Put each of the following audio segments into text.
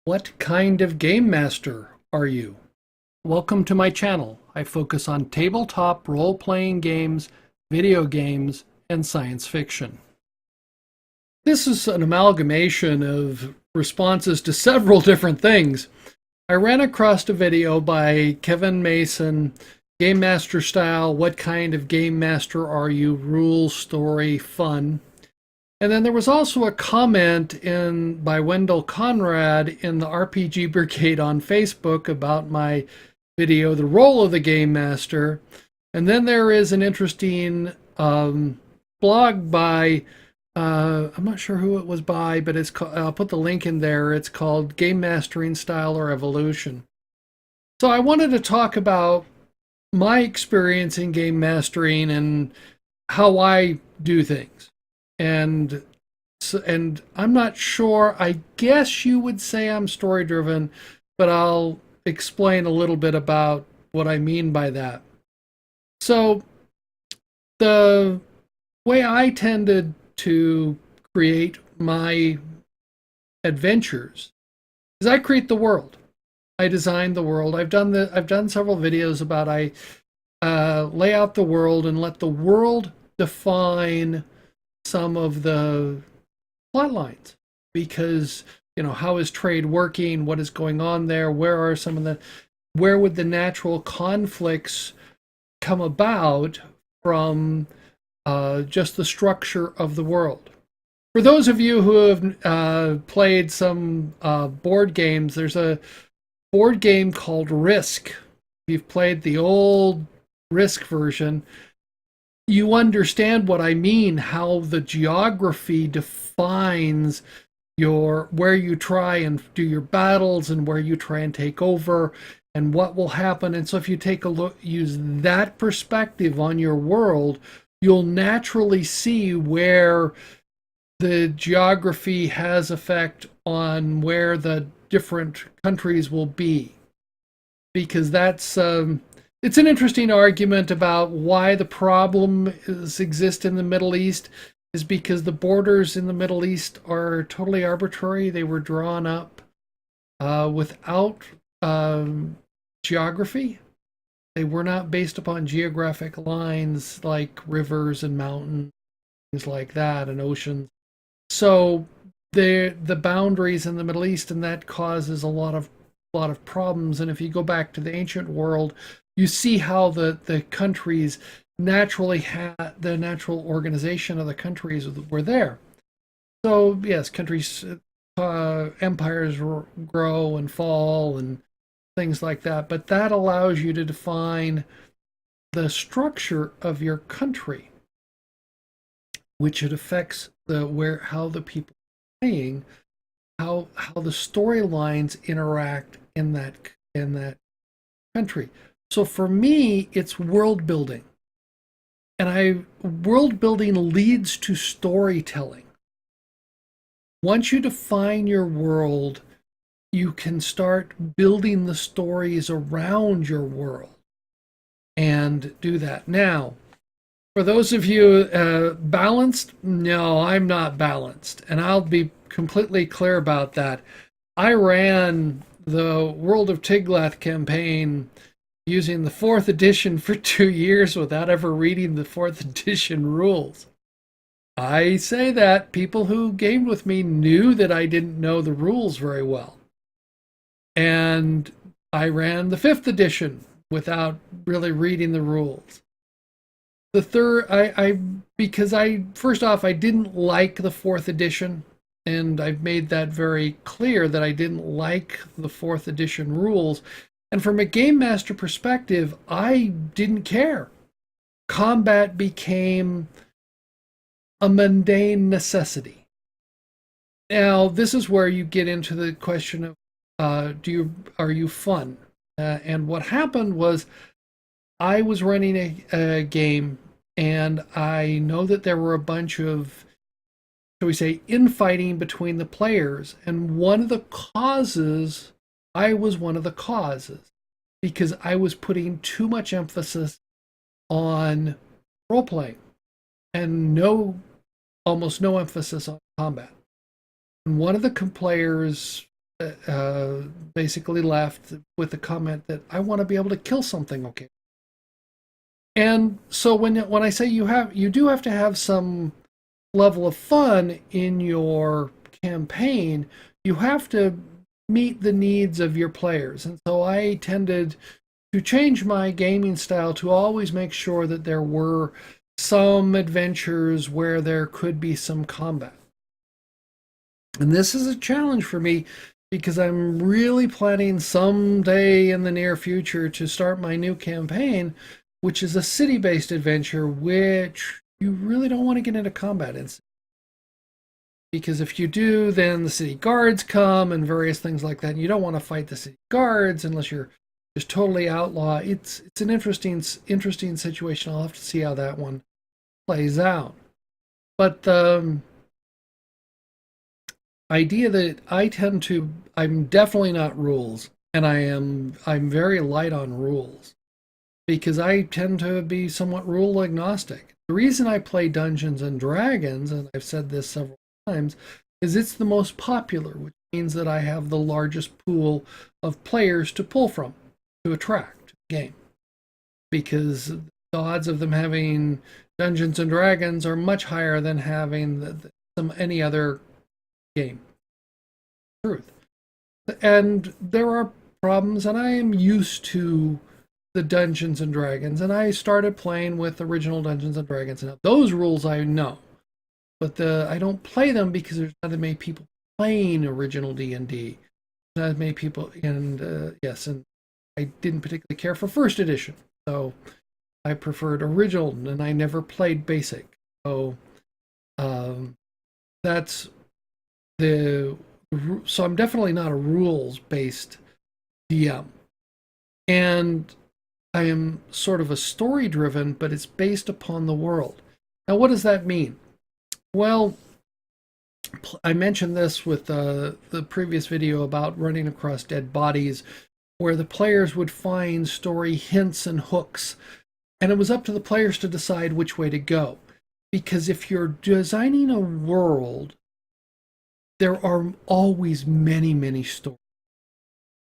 What kind of game master are you? Welcome to my channel. I focus on tabletop role-playing games, video games, and science fiction. This is an amalgamation of responses to several different things. I ran across a video by Kevin Mason, Gamemaster Style, What Kind of Game Master Are You? Rules, Story, Fun. And then there was also a comment by Wendell Conrad in the RPG Brigade on Facebook about my video, The Role of the Game Master. And then there is an interesting blog by, I'm not sure who it was by, but I'll put the link in there. It's called Game Mastering Style or Evolution. So I wanted to talk about my experience in game mastering and how I do things. And I'm not sure, I guess you would say I'm story driven, but I'll explain a little bit about what I mean by that. So the way I tended to create my adventures is I create the world. I design the world. I've done several videos about I lay out the world and let the world define some of the plot lines, because how is trade working, what is going on there, where would the natural conflicts come about from just the structure of the world. For those of you who have played some board games, there's a board game called Risk. If you've played the old Risk version, you understand what I mean, how the geography defines where you try and do your battles and where you try and take over and what will happen. And so if you take a look, use that perspective on your world, you'll naturally see where the geography has effect on where the different countries will be. Because it's an interesting argument about why the problems exist in the Middle East is because the borders in the Middle East are totally arbitrary. They were drawn up without geography. They were not based upon geographic lines like rivers and mountains, things like that, and oceans. So the boundaries in the Middle East, and that causes a lot of problems. And if you go back to the ancient world, you see how the countries naturally had the natural organization of the countries were there. So yes, countries, empires grow and fall and things like that. But that allows you to define the structure of your country, which it affects how the people are playing, how the storylines interact in that country. So for me, it's world building. And world building leads to storytelling. Once you define your world, you can start building the stories around your world and do that. Now, for those of you balanced, no, I'm not balanced. And I'll be completely clear about that. I ran the World of Tiglath campaign using the 4th edition for 2 years without ever reading the 4th edition rules. I say that people who gamed with me knew that I didn't know the rules very well. And I ran the 5th edition without really reading the rules. The third, because first off, I didn't like the 4th edition, and I've made that very clear that I didn't like the 4th edition rules. And from a game master perspective, I didn't care. Combat became a mundane necessity. Now, this is where you get into the question of, are you fun? And what happened was, I was running a game, and I know that there were a bunch of, shall we say, infighting between the players. And I was one of the causes, because I was putting too much emphasis on role playing and almost no emphasis on combat. And one of the players basically left with the comment that I want to be able to kill something. Okay. And so when I say you do have to have some level of fun in your campaign, you have to meet the needs of your players. And so I tended to change my gaming style to always make sure that there were some adventures where there could be some combat. And this is a challenge for me because I'm really planning someday in the near future to start my new campaign, which is a city-based adventure, which you really don't want to get into combat in. Because if you do, then the city guards come and various things like that. And you don't want to fight the city guards unless you're just totally outlaw. It's an interesting situation. I'll have to see how that one plays out. But the idea that I'm definitely not rules, and I'm very light on rules because I tend to be somewhat rule agnostic. The reason I play Dungeons and Dragons, and I've said this several times, is it's the most popular, which means that I have the largest pool of players to pull from, to attract to the game. Because the odds of them having Dungeons and Dragons are much higher than having any other game. Truth. And there are problems, and I am used to the Dungeons and Dragons, and I started playing with original Dungeons and Dragons. Now, those rules I know, but I don't play them because there's not that many people playing original D&D. Not as many people, and yes, and I didn't particularly care for first edition, so I preferred original, and I never played basic. So that's so I'm definitely not a rules-based DM, and I am sort of a story-driven, but it's based upon the world. Now, what does that mean? Well, I mentioned this with the previous video about running across dead bodies, where the players would find story hints and hooks, and it was up to the players to decide which way to go. Because if you're designing a world, there are always many, many stories.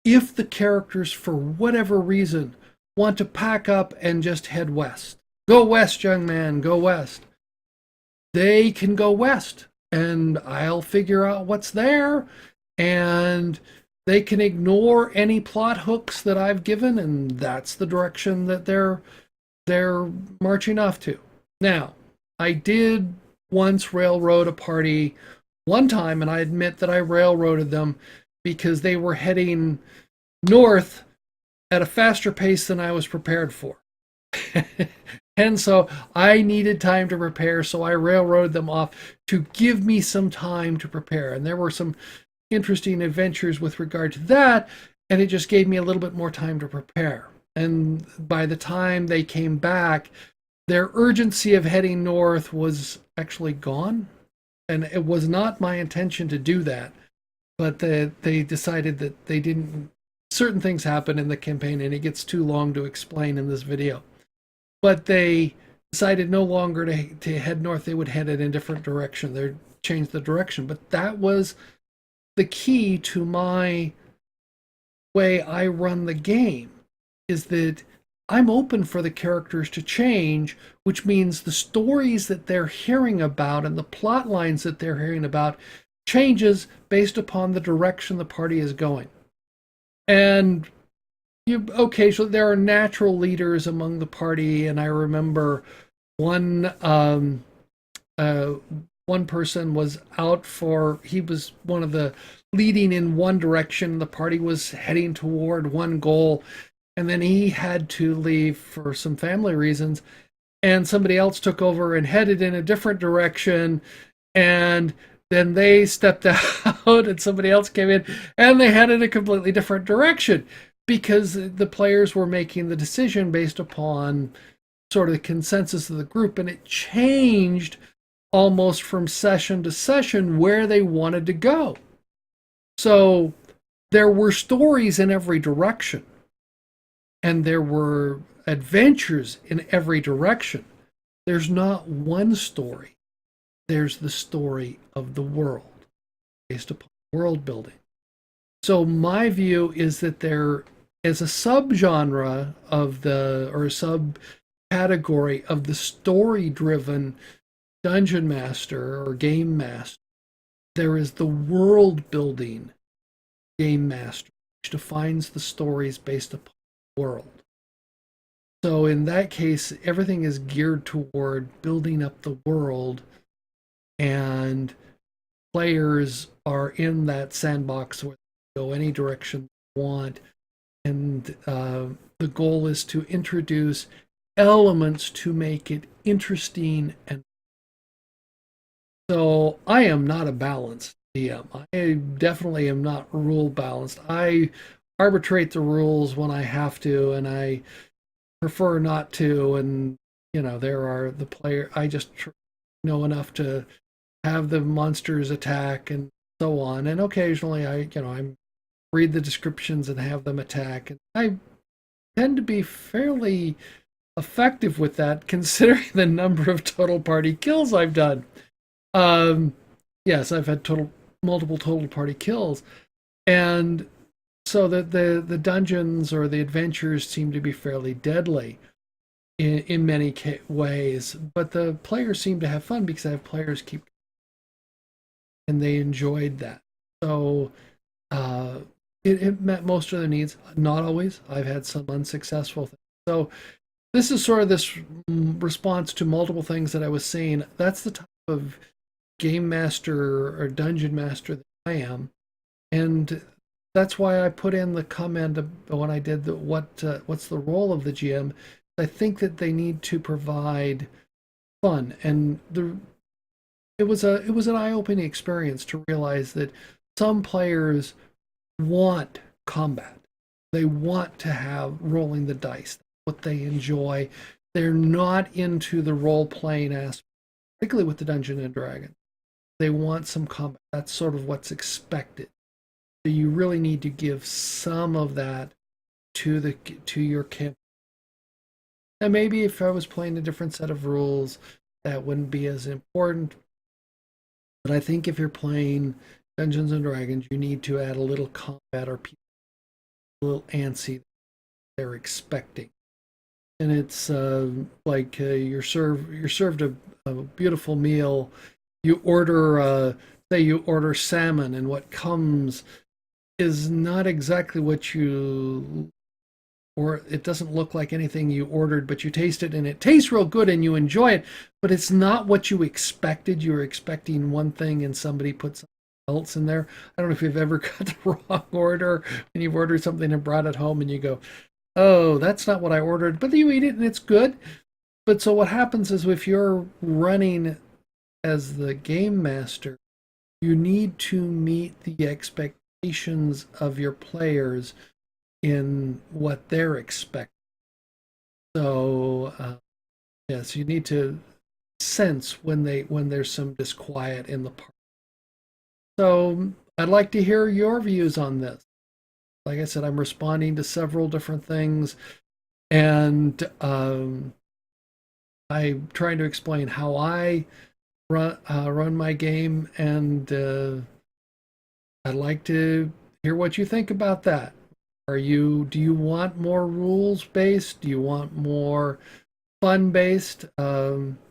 If the characters, for whatever reason, want to pack up and just head west, go west, young man, go west, they can go west, and I'll figure out what's there, and they can ignore any plot hooks that I've given, and that's the direction that they're marching off to. Now, I did once railroad a party one time, and I admit that I railroaded them because they were heading north at a faster pace than I was prepared for. And so I needed time to prepare, so I railroaded them off to give me some time to prepare. And there were some interesting adventures with regard to that, and it just gave me a little bit more time to prepare. And by the time they came back, their urgency of heading north was actually gone. And it was not my intention to do that, but they decided that they didn't. Certain things happen in the campaign, and it gets too long to explain in this video. But they decided no longer to head north. They would head in a different direction. They'd change the direction. But that was the key to my way I run the game, is that I'm open for the characters to change, which means the stories that they're hearing about and the plot lines that they're hearing about changes based upon the direction the party is going. And occasionally there are natural leaders among the party, and I remember one person was he was one of the leading in one direction. The party was heading toward one goal, and then he had to leave for some family reasons, and somebody else took over and headed in a different direction, and then they stepped out and somebody else came in and they headed a completely different direction, because the players were making the decision based upon sort of the consensus of the group, and it changed almost from session to session where they wanted to go. So there were stories in every direction, and there were adventures in every direction. There's not one story. There's the story of the world based upon world building. So my view is that there is a subgenre of the, or a subcategory of the story-driven dungeon master or game master. There is the world-building game master, which defines the stories based upon the world. So in that case, everything is geared toward building up the world, and players are in that sandbox where they go any direction they want. And the goal is to introduce elements to make it interesting. And so I am not a balanced DM. I definitely am not rule balanced. I arbitrate the rules when I have to, and I prefer not to. And there are the player. I just know enough to have the monsters attack and so on. And occasionally, I read the descriptions and have them attack. And I tend to be fairly effective with that, considering the number of total party kills I've done. Yes, I've had multiple total party kills, and so that the dungeons or the adventures seem to be fairly deadly in many ways, but the players seem to have fun because I have players keep, and they enjoyed that. So it met most of their needs. Not always. I've had some unsuccessful things. So this is sort of this response to multiple things that I was saying. That's the type of game master or dungeon master that I am, and that's why I put in the comment when I did what's the role of the GM. I think that they need to provide fun, and it was an eye-opening experience to realize that some players want combat. They want to have rolling the dice. That's what they enjoy. They're not into the role-playing aspect, particularly with the Dungeons and Dragons. They want some combat. That's sort of what's expected. So you really need to give some of that to your campaign. And maybe if I was playing a different set of rules, that wouldn't be as important. But I think if you're playing Dungeons and Dragons, you need to add a little combat or people a little antsy they're expecting. And it's like you're served a beautiful meal. You order, say you order salmon, and what comes is not exactly what you, or it doesn't look like anything you ordered, but you taste it and it tastes real good and you enjoy it, but it's not what you expected. You were expecting one thing and somebody put something else in there. I don't know if you've ever got the wrong order and you've ordered something and brought it home and you go, oh, that's not what I ordered, but then you eat it and it's good. But so what happens is if you're running as the game master, you need to meet the expectations of your players in what they're expecting. So yes, you need to sense when there's some disquiet in the party. So I'd like to hear your views on this. Like I said, I'm responding to several different things, and I'm trying to explain how I run my game, and I'd like to hear what you think about that. Do you want more rules based? Do you want more fun based? Kevin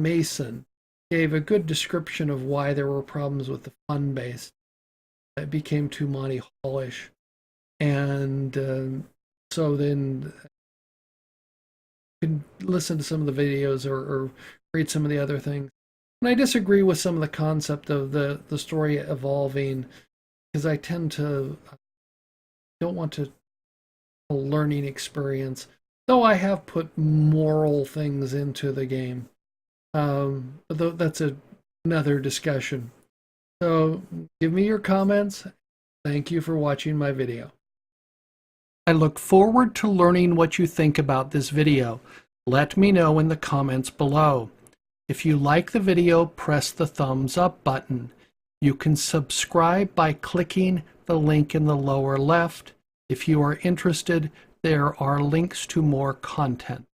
Mason gave a good description of why there were problems with the fun based. It became too Monty Hallish, and so then you can listen to some of the videos or read some of the other things. And I disagree with some of the concept of the story evolving, because I tend to don't want to a learning experience, though I have put moral things into the game. But that's another discussion. So give me your comments. Thank you for watching my video. I look forward to learning what you think about this video. Let me know in the comments below. If you like the video, press the thumbs up button. You can subscribe by clicking the link in the lower left. If you are interested, there are links to more content.